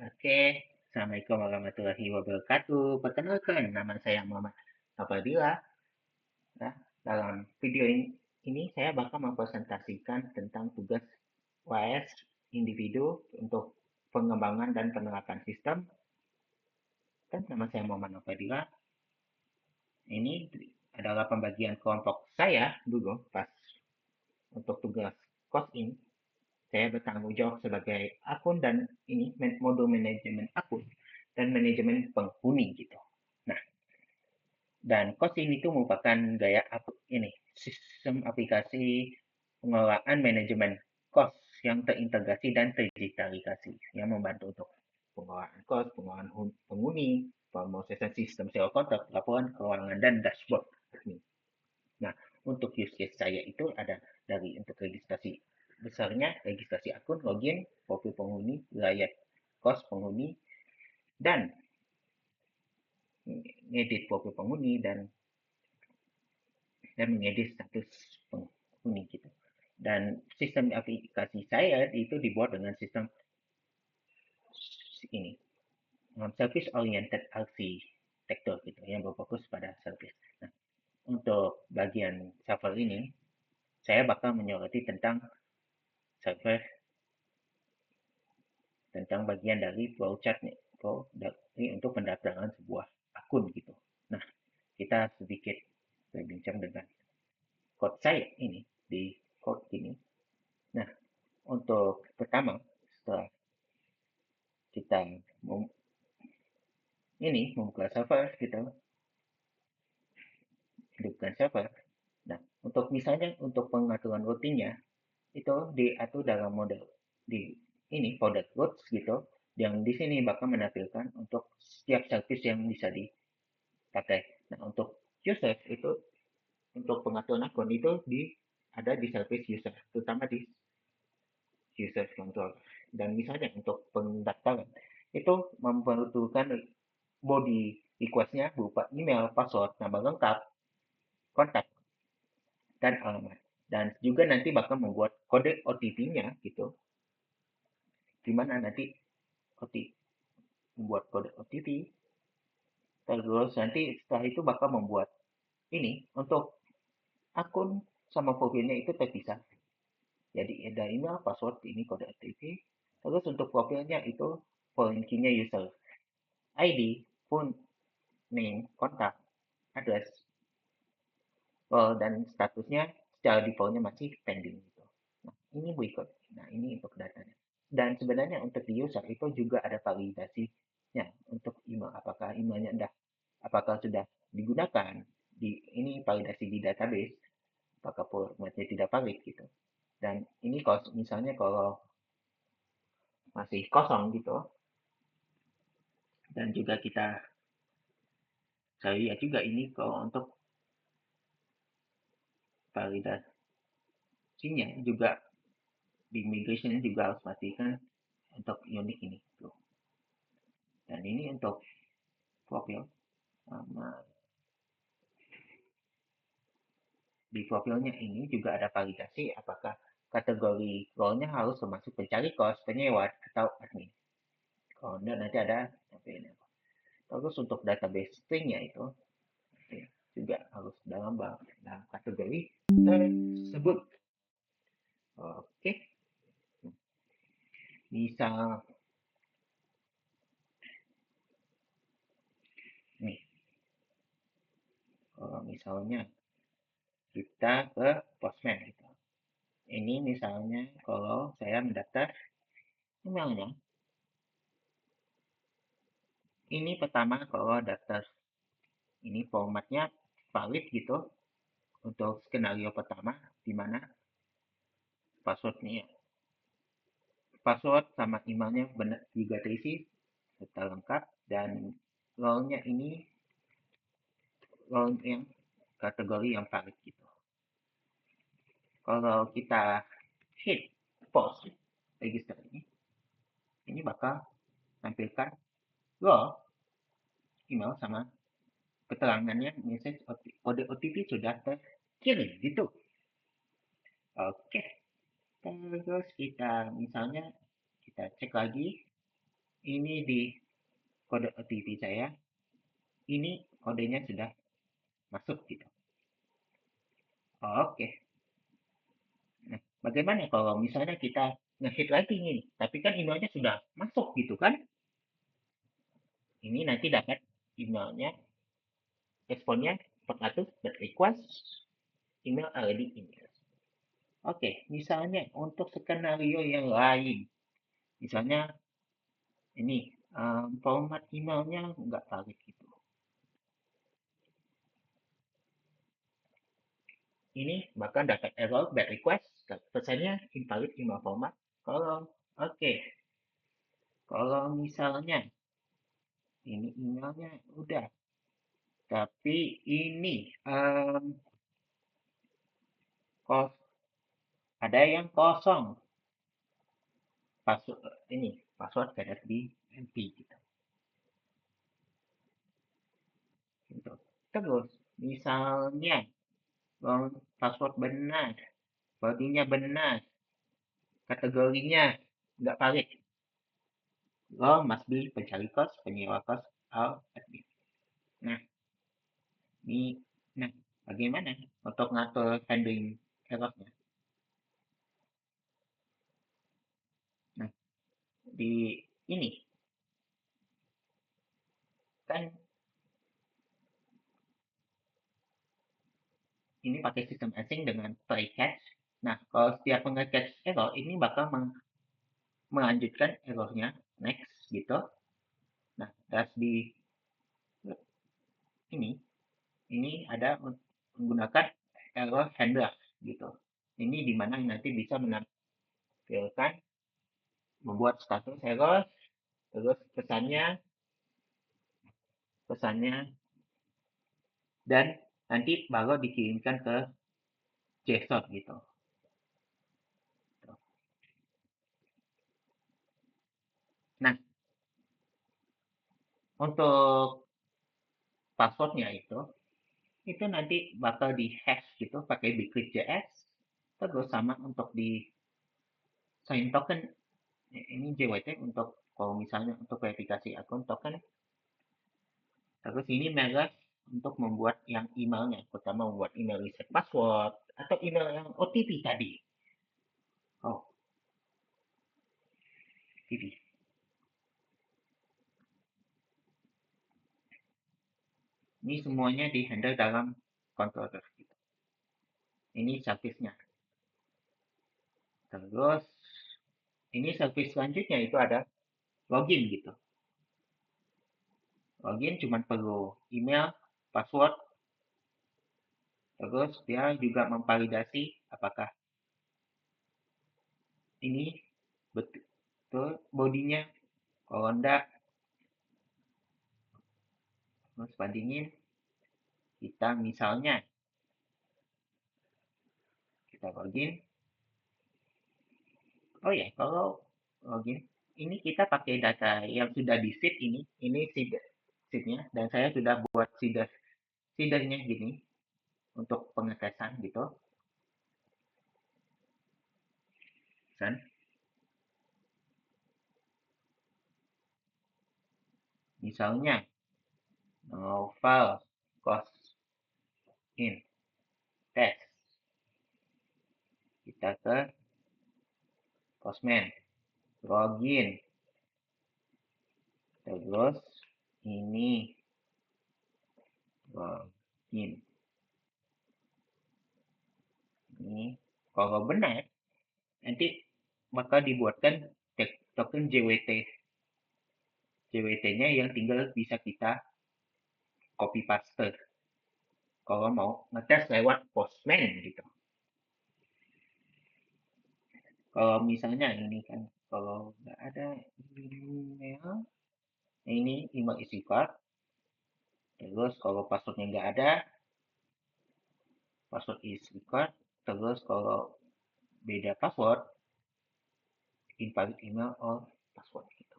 Oke, Assalamualaikum warahmatullahi wabarakatuh. Perkenalkan, nama saya Muhammad Abadillah. Nah, dalam video ini saya bakal mempresentasikan tentang tugas WAS individu untuk pengembangan dan penerapan sistem. Dan nama saya Muhammad Abadillah. Ini adalah pembagian kelompok saya dulu pas untuk tugas kos ini. Saya bertanggung jawab sebagai akun dan ini modul manajemen akun dan manajemen penghuni gitu. Nah, dan COS ini tuh merupakan gaya ini sistem aplikasi pengelolaan manajemen COS yang terintegrasi dan terdigitalisasi yang membantu untuk pengelolaan COS, pengelolaan penghuni, pemrosesan sistem SEO kontak, laporan keuangan dan dashboard. Nah, untuk use case saya itu ada dari untuk registrasi besarnya registrasi akun, login, profil penghuni, wilayah kos penghuni, dan ngedit profil penghuni dan mengedit status penghuni gitu. Dan sistem aplikasi saya itu dibuat dengan sistem ini service oriented architecture gitu yang berfokus pada service. Nah, untuk bagian server ini saya bakal menyoroti tentang server tentang bagian dari flowchart nih, ini untuk pendaftaran sebuah akun gitu. Nah, kita sedikit berbincang dengan code saya ini di code ini. Nah, untuk pertama setelah kita membuka server gitu, hidupkan server. Nah, untuk misalnya untuk pengaturan rutinnya itu diatur dalam model di ini product routes gitu, yang di sini bakal menampilkan untuk setiap service yang bisa dipakai. Nah, untuk user itu untuk pengaturan akun itu ada di service user, terutama di user control. Dan misalnya untuk pendaftaran itu membutuhkan body request-nya berupa email, password, nama lengkap, kontak, dan alamat. Dan juga nanti bakal membuat kode OTP-nya gitu, dimana nanti membuat kode OTP, terus nanti setelah itu bakal membuat ini untuk akun sama profilnya itu terpisah. Jadi ada email, password, ini kode OTP. Terus untuk profilnya itu foreign key-nya user, ID, phone, name, kontak, address, dan statusnya secara defaultnya masih pending gitu. Nah, ini berikut. Nah, ini untuk datanya. Dan sebenarnya untuk di user itu juga ada validasinya untuk email. Apakah sudah digunakan di ini validasi di database, apakah formatnya tidak valid gitu. Dan ini kalau misalnya kalau masih kosong gitu, dan juga saya lihat juga ini kalau untuk validasinya juga di migration juga harus pastikan untuk unik ini tuh. Dan ini untuk profil sama di profilnya ini juga ada validasi apakah kategori role-nya harus termasuk pencari kos, penyewa, atau admin. Kalau enggak nanti ada terus untuk database string-nya itu juga harus dalam kategori tersebut. Oke, misal nih, kalau misalnya kita ke Postman gitu. Ini misalnya kalau saya mendaftar emailnya, ini pertama kalau daftar ini formatnya valid gitu untuk skenario pertama di mana passwordnya password sama emailnya benar juga terisi serta lengkap dan role-nya ini role yang kategori yang valid gitu. Kalau kita hit post register ini bakal tampilkan role email sama keterangannya message kode OTP sudah terkirim gitu. Oke, terus kita misalnya kita cek lagi ini di kode OTP saya, ini kodenya sudah masuk gitu. Oke. Nah, bagaimana kalau misalnya kita nge-hit lagi nih, tapi kan emailnya sudah masuk gitu kan? Ini nanti dapat emailnya, responnya 400 request email already email. Oke, misalnya untuk skenario yang lain, misalnya ini format emailnya nggak valid gitu. Ini bahkan dapat error bad request, pesannya invalid email format. Oke, kalau misalnya ini emailnya udah, tapi ini kos ada yang kosong, password ini password tidak di MP gitu. Gitu. Terus misalnya password benar, bodinya benar, kategorinya nggak valid, lo must be pencari kos, penyewa kos, atau admin. Nah, ini, nah, bagaimana untuk ngatur handling errornya? Nah, di ini kan ini pakai sistem asing dengan try catch. Nah, kalau setiap nge-catch error, ini bakal melanjutkan errornya next gitu. Nah, terus di ini ada menggunakan error handler gitu. Ini dimana nanti bisa menampilkan membuat status error, terus pesannya dan nanti baru dikirimkan ke JSON gitu. Nah, untuk passwordnya itu nanti bakal di hash gitu pakai bcrypt.js, terus sama untuk di sign token ini JWT untuk kalau misalnya untuk verifikasi akun token, terus ini merek untuk membuat yang emailnya, pertama membuat email reset password atau email yang OTP tadi. Oh, TV. Ini semuanya dihandle dalam controller gitu. Ini service-nya. Terus ini service selanjutnya itu ada login gitu. Login cuma perlu email, password, terus dia juga memvalidasi apakah ini betul bodinya. Kalau enggak, terus bandingin. Kita misalnya kita login. Oh ya, kalau login ini kita pakai data yang sudah di seed ini seednya, dan saya sudah buat seedernya gini untuk pengetesan gitu kan. Misalnya file cost in test, kita ke Postman login, terus ini login ini. Kalau benar nanti maka dibuatkan token JWT-nya yang tinggal bisa kita copy paste kalau mau ngetes lewat Postman gitu. Kalau misalnya ini kan kalau nggak ada email, ini email isi card, terus kalau passwordnya nggak ada, password isi card, terus kalau beda password, invalid email or password gitu.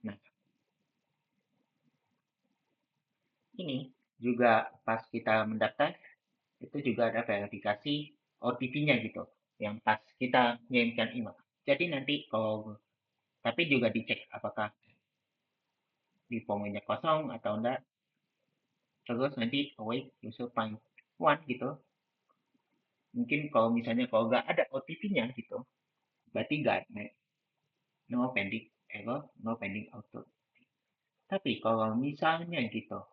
Nah, ini juga pas kita mendaftar itu juga ada verifikasi OTP-nya gitu yang pas kita mengirimkan email. Jadi nanti kalau tapi juga dicek apakah di formunya kosong atau enggak. Terus nanti await user find one gitu. Mungkin kalau misalnya kalau nggak ada OTP-nya gitu, berarti nggak no pending error, no pending auto. Tapi kalau misalnya gitu,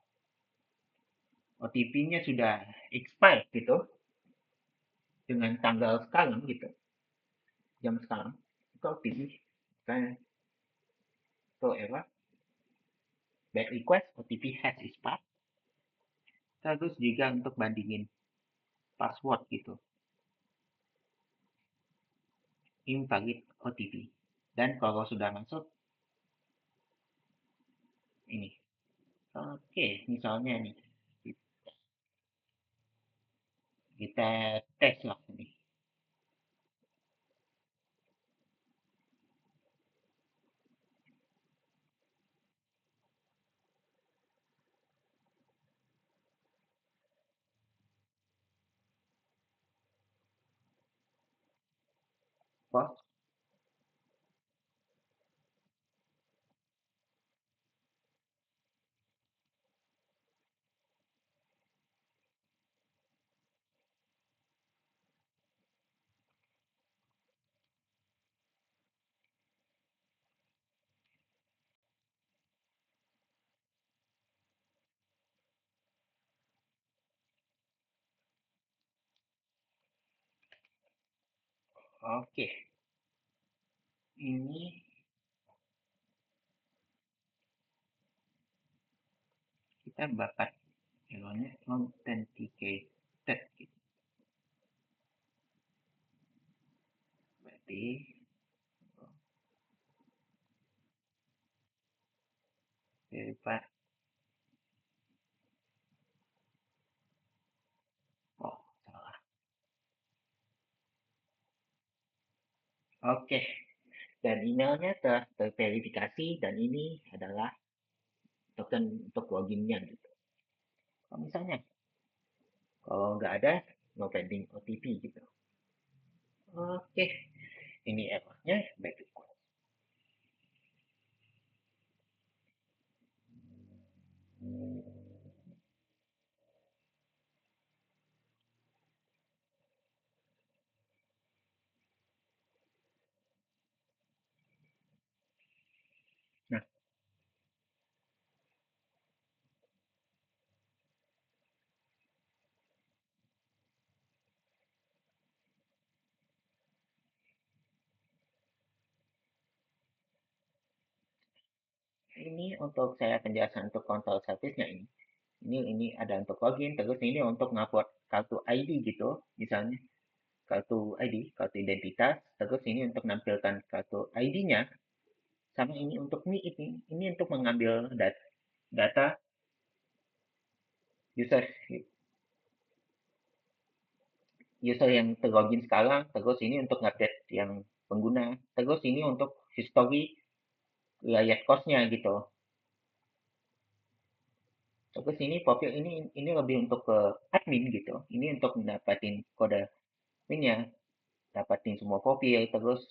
OTP-nya sudah expired gitu, dengan tanggal sekarang gitu, jam sekarang, itu OTP kan itu error, back request OTP has expired. Terus juga untuk bandingin password gitu, invalid OTP. Dan kalau sudah masuk ini, oke, misalnya nih kita tes lah ini. Post. Oke, ini kita bakal errornya authenticated gitu. Berarti verify. Oh, salah. Oke, dan emailnya telah terverifikasi dan ini adalah token untuk loginnya gitu. Kalau misalnya kalau nggak ada no pending OTP gitu. Oke, ini errornya back request. Nah, ini untuk saya penjelasan untuk kontrol service-nya ini. Ini ada untuk login, terus ini untuk ngupload kartu ID gitu, misalnya kartu ID, kartu identitas, terus ini untuk menampilkan kartu ID-nya, sama ini untuk ini untuk mengambil data user user yang terlogin sekarang, terus ini untuk ngupdate yang pengguna, terus ini untuk history riwayat kosnya gitu. Terus ini profil ini lebih untuk ke admin gitu. Ini untuk mendapatkan kode pinnya, dapatin semua profil, terus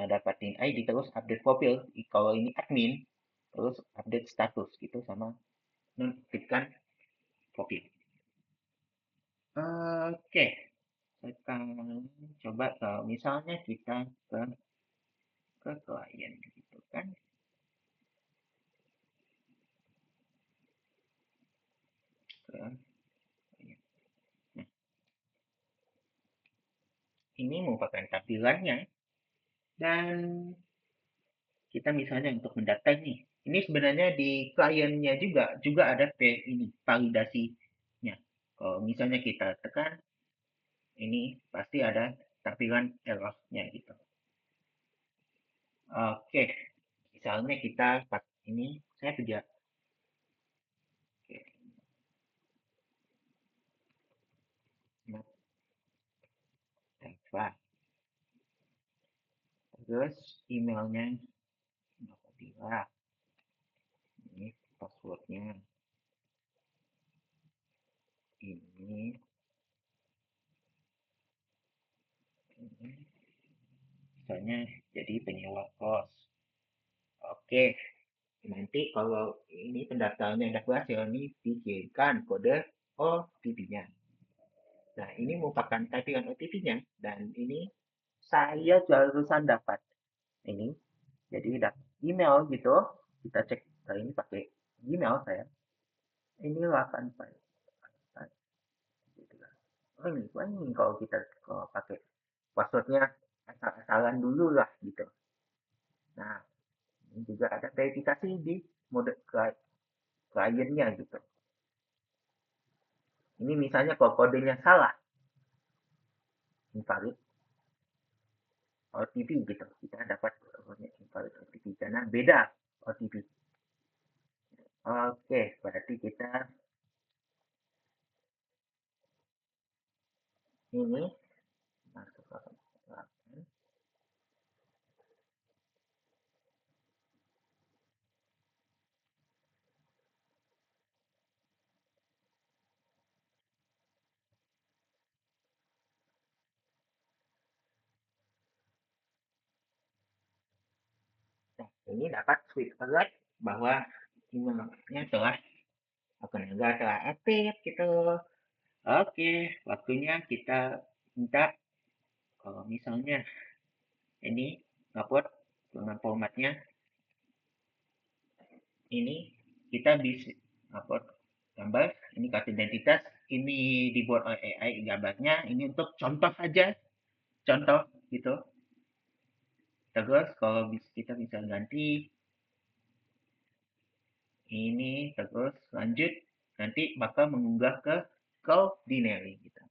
dapatin ID, terus update profil. Kalau ini admin, terus update status gitu sama nonaktifkan profil. Oke, sekarang coba kalau misalnya kita ke klien gitu kan. Ke, nah, ini merupakan tampilannya dan kita misalnya untuk mendaftar nih. Ini sebenarnya di kliennya juga ada ini validasinya. Kalau misalnya kita tekan ini pasti ada tampilan error-nya gitu. Oke, misalnya kita ini saya kerja. Oke, nah, transfer. Terus emailnya ini passwordnya. ini misalnya jadi penyewa kos. Oke, nanti kalau ini pendaftarannya udah berhasil, ini dikirimkan kode OTP-nya. Nah, ini merupakan typingan OTP-nya, dan ini saya barusan dapat ini. Jadi dapat email gitu, kita cek kali ini pakai Gmail saya. Ini 8 gitu kan. Oh ini kalau kita kalau pakai passwordnya asal-asalan dulu lah gitu. Nah, ini juga ada verifikasi di mode kliennya gitu. Ini misalnya kalau kodenya salah, invalid OTP gitu. Kita dapat invalid OTP karena beda OTP. Oke, berarti kita ini masuk ke nah, ini dapat switch alert bahwa emailnya telah telah aktif gitu. Oke, waktunya kita minta kalau misalnya ini upload dengan formatnya ini kita bisa upload gambar, ini kartu identitas, ini dibuat oleh AI gambarnya, ini untuk contoh aja, contoh gitu. Terus kalau kita bisa ganti ini terus lanjut nanti bakal mengunggah ke Cloudinary gitu.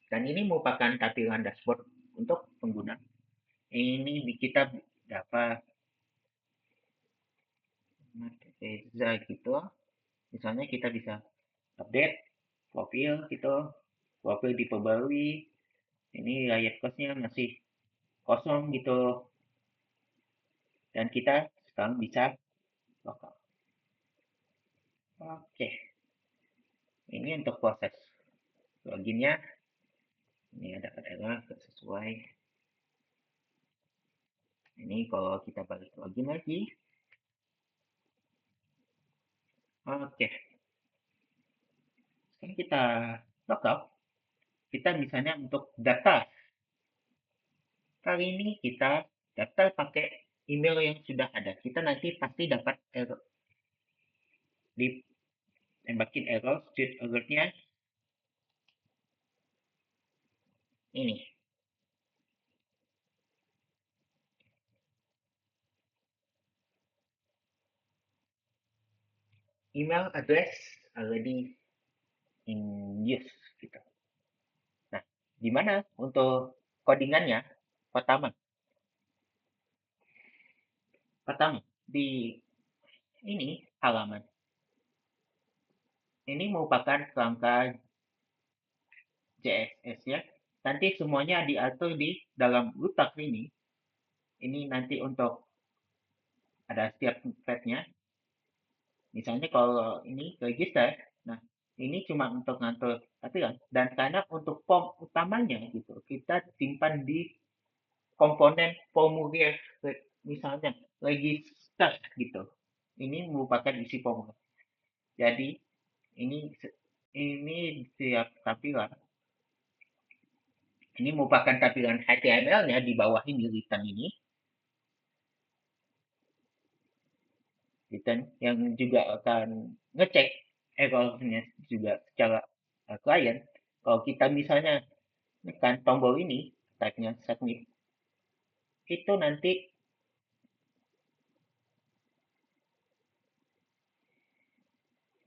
Dan ini merupakan tampilan dashboard untuk pengguna. Ini kita dapat Reza gitu. Misalnya kita bisa update profil gitu, profil diperbarui. Ini rakyat kosnya masih kosong gitu. Dan kita sekarang bisa lokal. Oke, ini untuk proses loginnya. Ini ada error sesuai. Ini kalau kita balik login lagi. Oke, sekarang kita logout. Kita misalnya untuk data. Kali ini kita daftar pakai email yang sudah ada. Kita nanti pasti dapat error. Ditembakin error, street alertnya ini. Email address already in use. Gitu. Nah, gimana untuk codingannya? Pertama, di ini halaman. Ini merupakan kerangka JSS ya. Nanti semuanya diatur di dalam letak ini. Ini nanti untuk ada setiap thread-nya. Misalnya kalau ini register, nah ini cuma untuk ngatur tampilan. Dan karena untuk form utamanya gitu, kita simpan di komponen formulir misalnya register gitu. Ini merupakan isi formulir. Jadi ini ini setiap tampilan ini merupakan tampilan HTML-nya di bawah ini return ini. Return yang juga akan ngecek errornya juga secara klien. Kalau kita misalnya tekan tombol ini, type-nya submit, itu nanti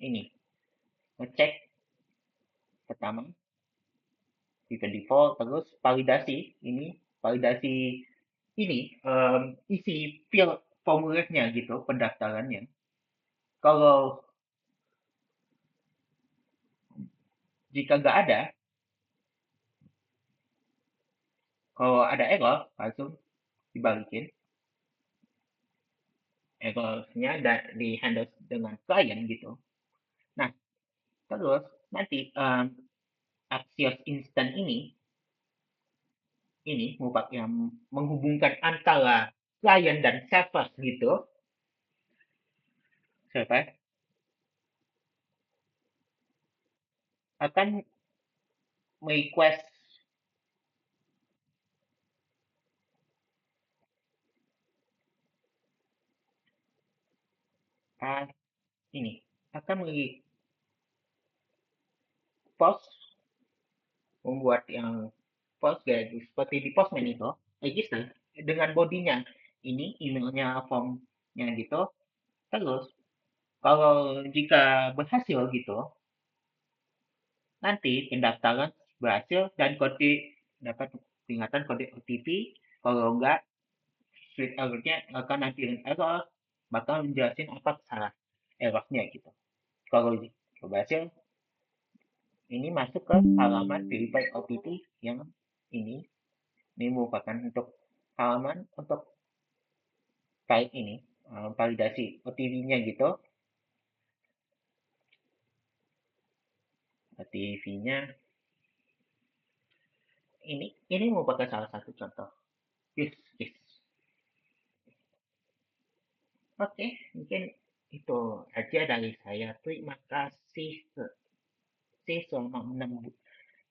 ini ngecek pertama default terus validasi ini validasi ini isi field formulirnya gitu pendaftarannya. Kalau jika nggak ada, kalau ada error langsung dibalikin errornya di handle dengan klien gitu. Nah, Terus nanti Axios Instant ini yang menghubungkan antara client dan server gitu, server akan request uh, ini akan post membuat yang post kayak seperti di Postman itu register dengan bodinya ini emailnya formnya gitu. Terus kalau jika berhasil gitu, nanti pendaftaran berhasil dan kode dapat peringatan kode OTP. Kalau enggak, sweet error-nya akan nampilin error, bakal menjelasin apa salah errornya gitu. Kalau berhasil, ini masuk ke halaman verify OTP yang ini. Ini merupakan untuk halaman untuk kait ini, validasi OTP-nya gitu. OTP-nya ini merupakan salah satu contoh use case. Oke, mungkin itu aja dari saya. Terima kasih selama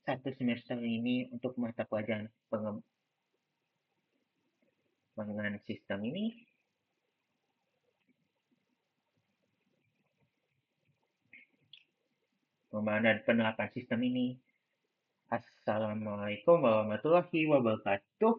1 semester ini untuk mata pelajaran pengembangan sistem ini. Pengembangan dan penerapan sistem ini. Assalamualaikum warahmatullahi wabarakatuh.